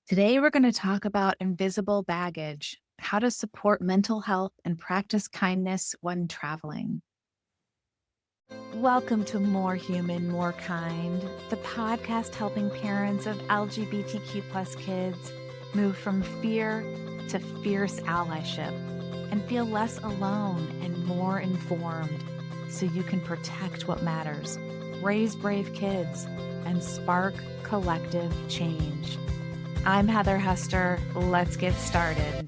Today, we're going to talk about invisible baggage, how to support mental health and practice kindness when traveling. Welcome to More Human, More Kind, the podcast helping parents of LGBTQ plus kids move from fear to fierce allyship and feel less alone and more informed so you can protect what matters, raise brave kids, and spark collective change. I'm Heather Hester. Let's get started.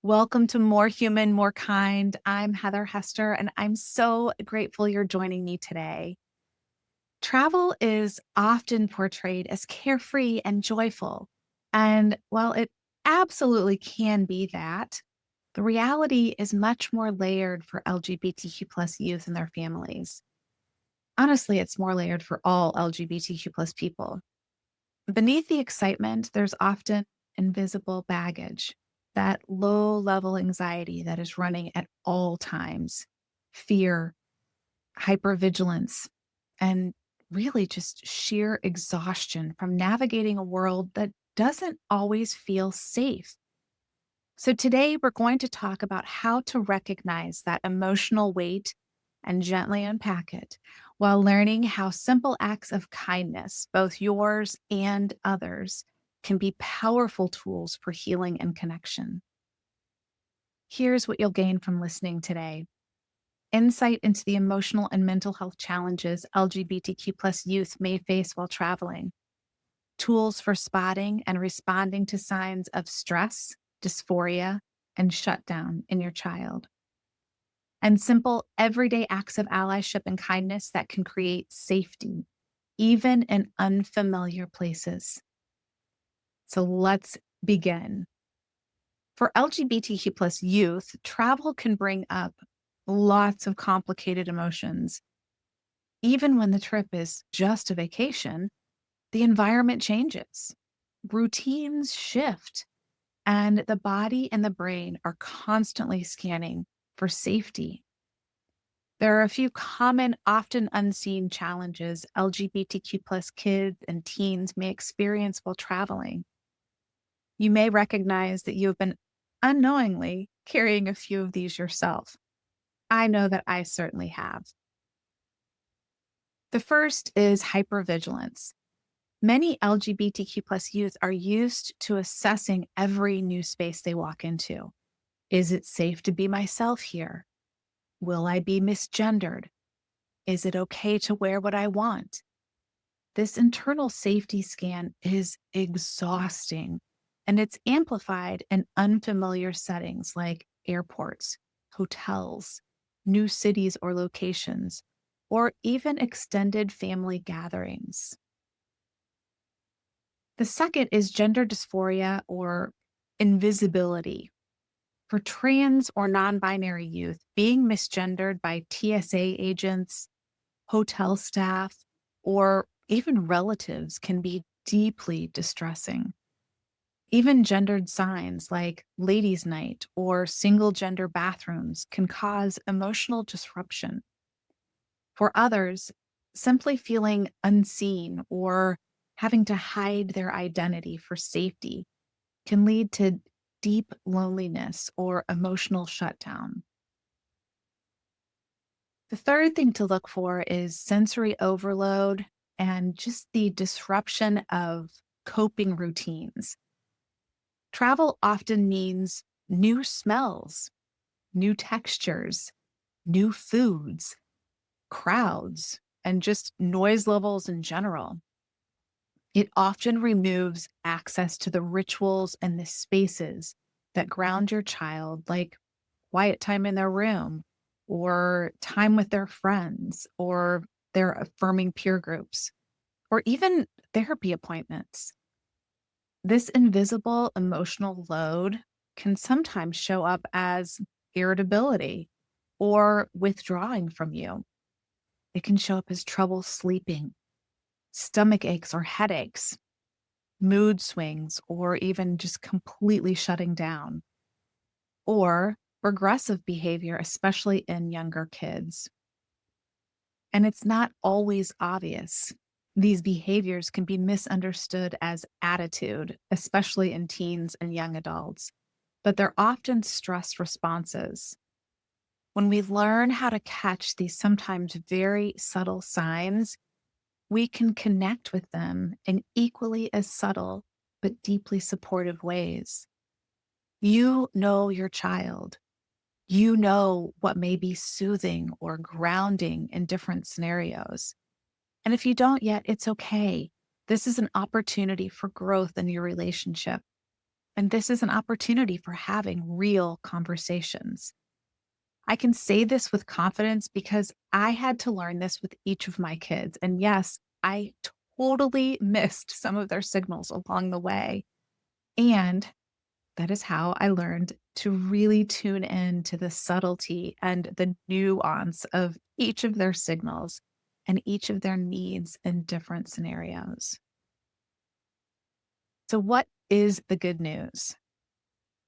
Welcome to More Human, More Kind. I'm Heather Hester, and I'm so grateful you're joining me today. Travel is often portrayed as carefree and joyful. And while it absolutely can be that, the reality is much more layered for LGBTQ plus youth and their families. Honestly, it's more layered for all LGBTQ plus people. Beneath the excitement, there's often invisible baggage, that low level anxiety that is running at all times, fear, hypervigilance, and really just sheer exhaustion from navigating a world that doesn't always feel safe. So, today we're going to talk about how to recognize that emotional weight and gently unpack it while learning how simple acts of kindness, both yours and others, can be powerful tools for healing and connection. Here's what you'll gain from listening today: insight into the emotional and mental health challenges LGBTQ plus youth may face while traveling, tools for spotting and responding to signs of stress, dysphoria, and shutdown in your child, and simple everyday acts of allyship and kindness that can create safety, even in unfamiliar places. So let's begin. For LGBTQ plus youth, travel can bring up lots of complicated emotions. Even when the trip is just a vacation, the environment changes, routines shift, and the body and the brain are constantly scanning for safety. There are a few common, often unseen challenges LGBTQ plus kids and teens may experience while traveling. You may recognize that you have been unknowingly carrying a few of these yourself. I know that I certainly have. The first is hypervigilance. Many LGBTQ plus youth are used to assessing every new space they walk into. Is it safe to be myself here? Will I be misgendered? Is it okay to wear what I want? This internal safety scan is exhausting, and it's amplified in unfamiliar settings like airports, hotels, new cities or locations, or even extended family gatherings. The second is gender dysphoria or invisibility. For trans or non binary youth, being misgendered by TSA agents, hotel staff, or even relatives can be deeply distressing. Even gendered signs like ladies' night or single gender bathrooms can cause emotional disruption. For others, simply feeling unseen or having to hide their identity for safety can lead to deep loneliness or emotional shutdown. The third thing to look for is sensory overload and just the disruption of coping routines. Travel often means new smells, new textures, new foods, crowds, and just noise levels in general. It often removes access to the rituals and the spaces that ground your child, like quiet time in their room, or time with their friends, or their affirming peer groups, or even therapy appointments. This invisible emotional load can sometimes show up as irritability or withdrawing from you. It can show up as trouble sleeping, stomach aches or headaches, mood swings, or even just completely shutting down, or regressive behavior, especially in younger kids. And it's not always obvious. These behaviors can be misunderstood as attitude, especially in teens and young adults, but they're often stress responses. When we learn how to catch these sometimes very subtle signs, we can connect with them in equally as subtle but deeply supportive ways. You know your child. You know what may be soothing or grounding in different scenarios. And if you don't yet, it's okay. This is an opportunity for growth in your relationship. And this is an opportunity for having real conversations. I can say this with confidence because I had to learn this with each of my kids. And yes, I totally missed some of their signals along the way. And that is how I learned to really tune in to the subtlety and the nuance of each of their signals and each of their needs in different scenarios. So, what is the good news?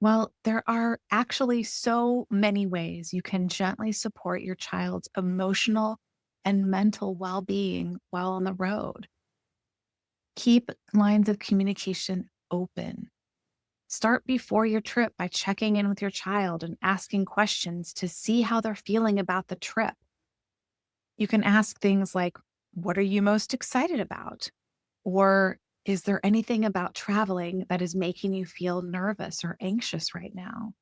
Well, there are actually so many ways you can gently support your child's emotional and mental well being while on the road. Keep lines of communication open. Start before your trip by checking in with your child and asking questions to see how they're feeling about the trip. You can ask things like, what are you most excited about? Or is there anything about traveling that is making you feel nervous or anxious right now?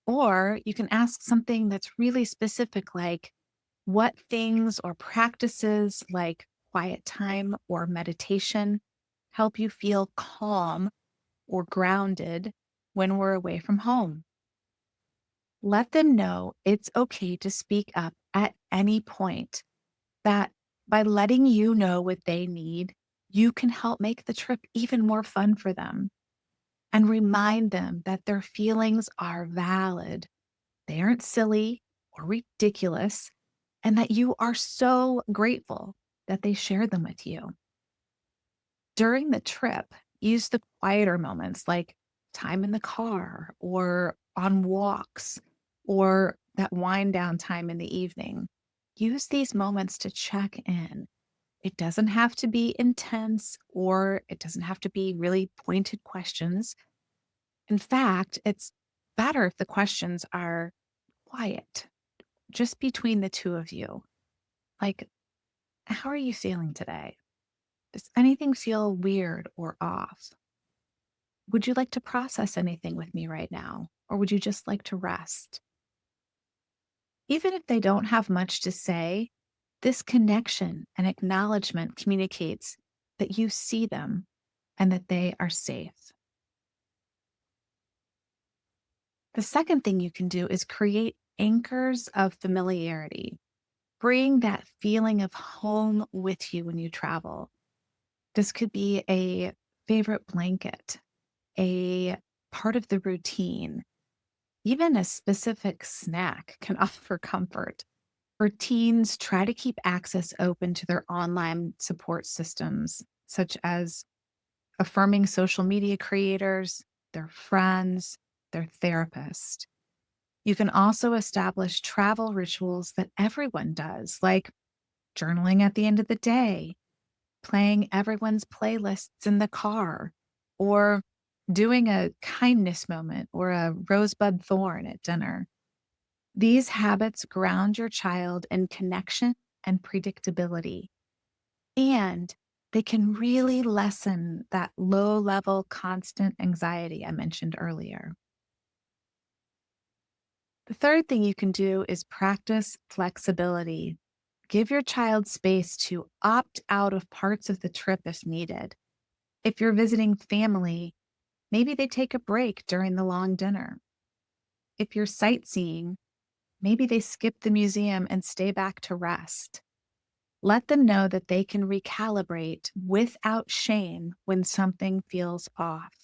Or you can ask something that's really specific, like what things or practices like quiet time or meditation help you feel calm or grounded when we're away from home. Let them know it's okay to speak up at any point, that by letting you know what they need, you can help make the trip even more fun for them. And remind them that their feelings are valid. They aren't silly or ridiculous, and that you are so grateful that they shared them with you. During the trip, use the quieter moments like time in the car or on walks or that wind down time in the evening. Use these moments to check in. It doesn't have to be intense or it doesn't have to be really pointed questions. In fact, it's better if the questions are quiet, just between the two of you. Like, how are you feeling today? Does anything feel weird or off? Would you like to process anything with me right now? Or would you just like to rest? Even if they don't have much to say, this connection and acknowledgement communicates that you see them and that they are safe. The second thing you can do is create anchors of familiarity. Bring that feeling of home with you when you travel. This could be a favorite blanket, a part of the routine. Even a specific snack can offer comfort. For teens, try to keep access open to their online support systems, such as affirming social media creators, their friends, their therapist. You can also establish travel rituals that everyone does, like journaling at the end of the day, playing everyone's playlists in the car, or doing a kindness moment or a rosebud thorn at dinner. These habits ground your child in connection and predictability, and they can really lessen that low level constant anxiety I mentioned earlier. The third thing you can do is practice flexibility. Give your child space to opt out of parts of the trip if needed. If you're visiting family, maybe they take a break during the long dinner. If you're sightseeing, maybe they skip the museum and stay back to rest. Let them know that they can recalibrate without shame when something feels off.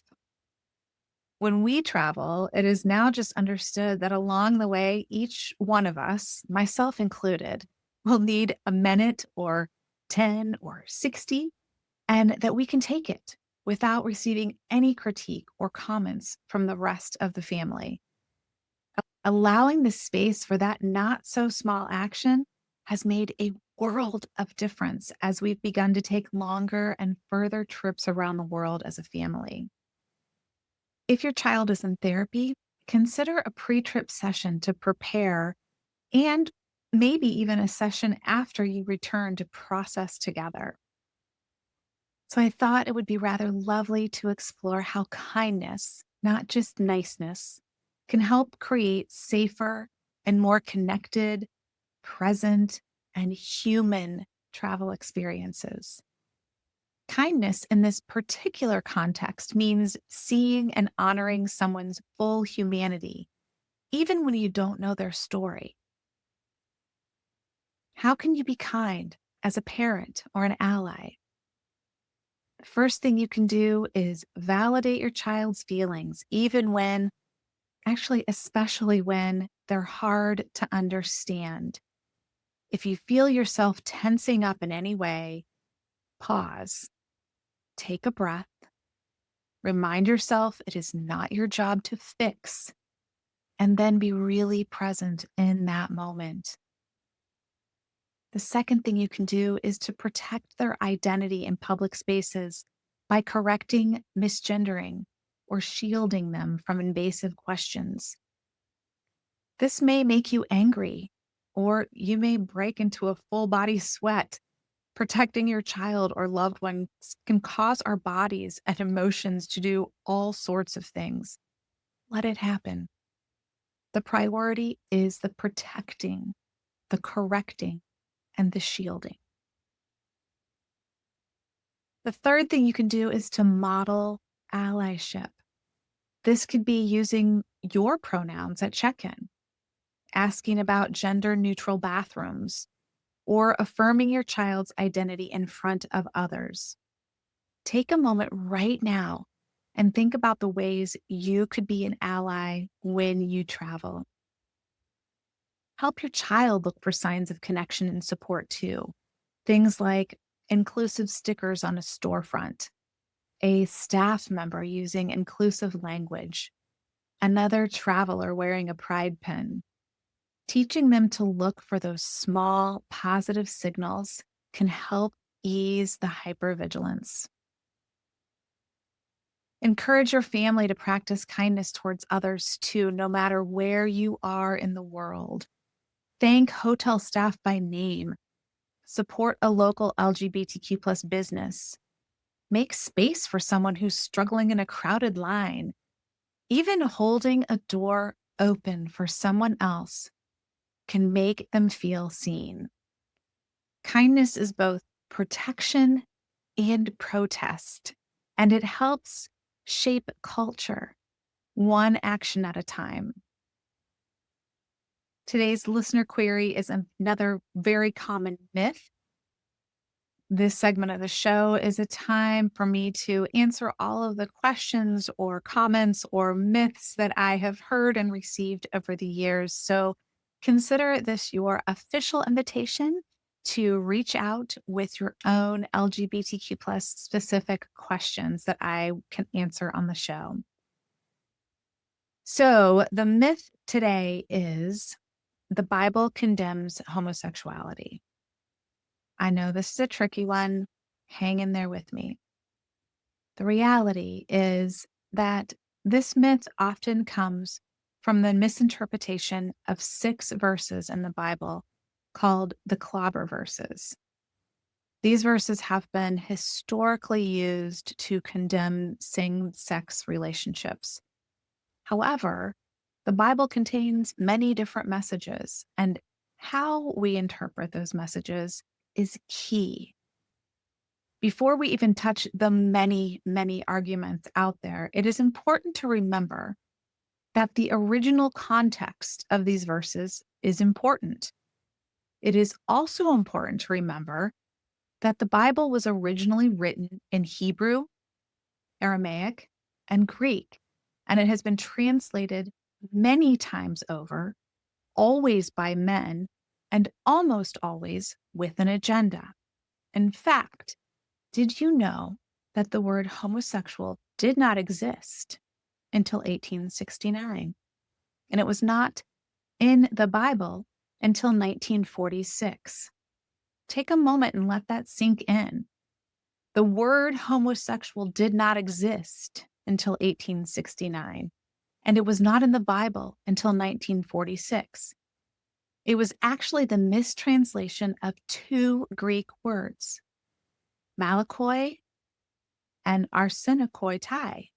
When we travel, it is now just understood that along the way, each one of us, myself included, will need a minute or 10 or 60, and that we can take it without receiving any critique or comments from the rest of the family. Allowing the space for that not so small action has made a world of difference as we've begun to take longer and further trips around the world as a family. If your child is in therapy, consider a pre trip session to prepare and maybe even a session after you return to process together. So I thought it would be rather lovely to explore how kindness, not just niceness, can help create safer and more connected, present, and human travel experiences. Kindness in this particular context means seeing and honoring someone's full humanity, even when you don't know their story. How can you be kind as a parent or an ally? The first thing you can do is validate your child's feelings, even when, actually, especially when they're hard to understand. If you feel yourself tensing up in any way, pause, take a breath, remind yourself it is not your job to fix, and then be really present in that moment. The second thing you can do is to protect their identity in public spaces by correcting misgendering or shielding them from invasive questions. This may make you angry, or you may break into a full body sweat. Protecting your child or loved ones can cause our bodies and emotions to do all sorts of things. Let it happen. The priority is the protecting, the correcting, and the shielding. The third thing you can do is to model allyship. This could be using your pronouns at check in, asking about gender neutral bathrooms, or affirming your child's identity in front of others. Take a moment right now and think about the ways you could be an ally when you travel. Help your child look for signs of connection and support too. Things like inclusive stickers on a storefront, a staff member using inclusive language, another traveler wearing a pride pin. Teaching them to look for those small positive signals can help ease the hypervigilance. Encourage your family to practice kindness towards others too, no matter where you are in the world. Thank hotel staff by name. Support a local LGBTQ plus business. Make space for someone who's struggling in a crowded line. Even holding a door open for someone else can make them feel seen. Kindness is both protection and protest, and it helps shape culture, one action at a time. Today's listener query is another very common myth. This segment of the show is a time for me to answer all of the questions or comments or myths that I have heard and received over the years. So consider this your official invitation to reach out with your own LGBTQ plus specific questions that I can answer on the show. So the myth today is the Bible condemns homosexuality. I know this is a tricky one. Hang in there with me. The reality is that this myth often comes from the misinterpretation of 6 verses in the Bible called the clobber verses. These verses have been historically used to condemn same sex relationships. However, the Bible contains many different messages, and how we interpret those messages is key. Before we even touch the many, many arguments out there, it is important to remember that the original context of these verses is important. It is also important to remember that the Bible was originally written in Hebrew, Aramaic, and Greek, and it has been translated many times over, always by men, and almost always with an agenda. In fact, did you know that the word homosexual did not exist until 1869? And it was not in the Bible until 1946. Take a moment and let that sink in. The word homosexual did not exist until 1869, and it was not in the Bible until 1946. It was actually the mistranslation of two Greek words, malakoi and arsenikoi tai.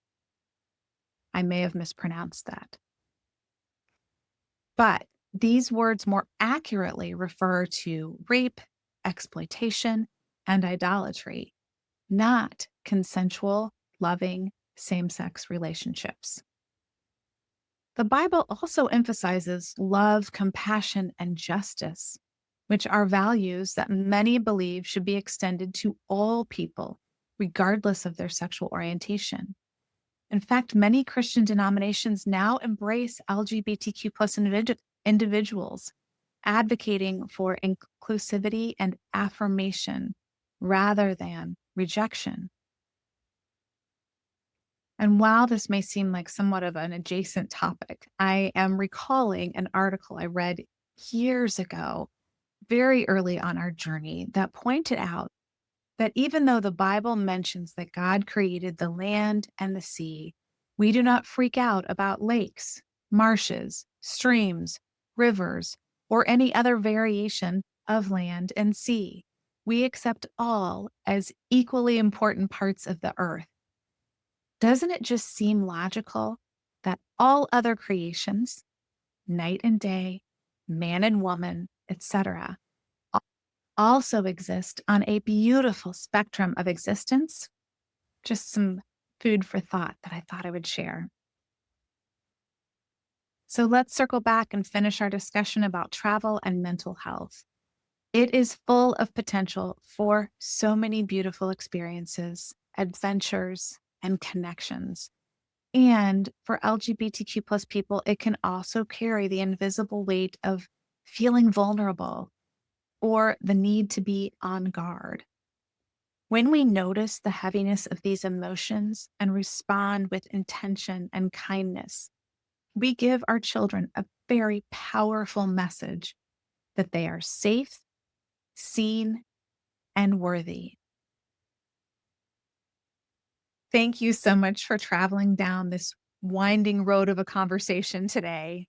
I may have mispronounced that. But these words more accurately refer to rape, exploitation, and idolatry, not consensual, loving, same sex relationships. The Bible also emphasizes love, compassion, and justice, which are values that many believe should be extended to all people, regardless of their sexual orientation. In fact, many Christian denominations now embrace LGBTQ plus individuals, advocating for inclusivity and affirmation rather than rejection. And while this may seem like somewhat of an adjacent topic, I am recalling an article I read years ago, very early on our journey, that pointed out that even though the Bible mentions that God created the land and the sea, we do not freak out about lakes, marshes, streams, rivers, or any other variation of land and sea. We accept all as equally important parts of the earth. Doesn't it just seem logical that all other creations, night and day, man and woman, etc., also exist on a beautiful spectrum of existence? Just some food for thought that I thought I would share. So let's circle back and finish our discussion about travel and mental health. It is full of potential for so many beautiful experiences, adventures, and connections. And for LGBTQ plus people, it can also carry the invisible weight of feeling vulnerable or the need to be on guard. When we notice the heaviness of these emotions and respond with intention and kindness, we give our children a very powerful message that they are safe, seen, and worthy. Thank you so much for traveling down this winding road of a conversation today.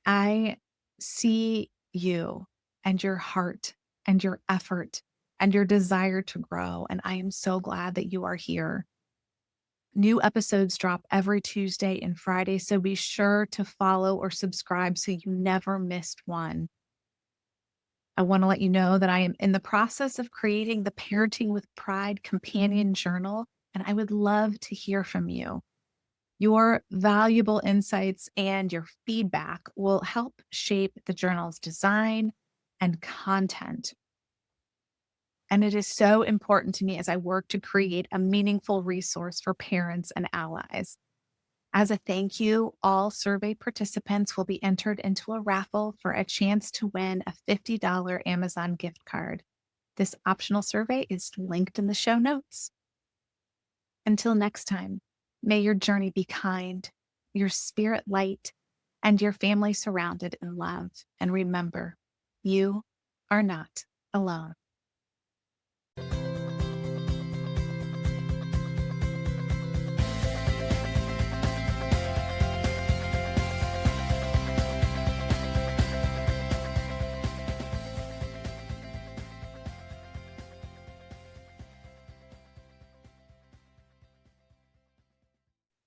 I see you and your heart and your effort and your desire to grow, and I am so glad that you are here. New episodes drop every Tuesday and Friday, so be sure to follow or subscribe so you never missed one. I want to let you know that I am in the process of creating the Parenting with Pride companion journal, and I would love to hear from you. Your valuable insights and your feedback will help shape the journal's design and content. And it is so important to me as I work to create a meaningful resource for parents and allies. As a thank you, all survey participants will be entered into a raffle for a chance to win a $50 Amazon gift card. This optional survey is linked in the show notes. Until next time, may your journey be kind, your spirit light, and your family surrounded in love. And remember, you are not alone.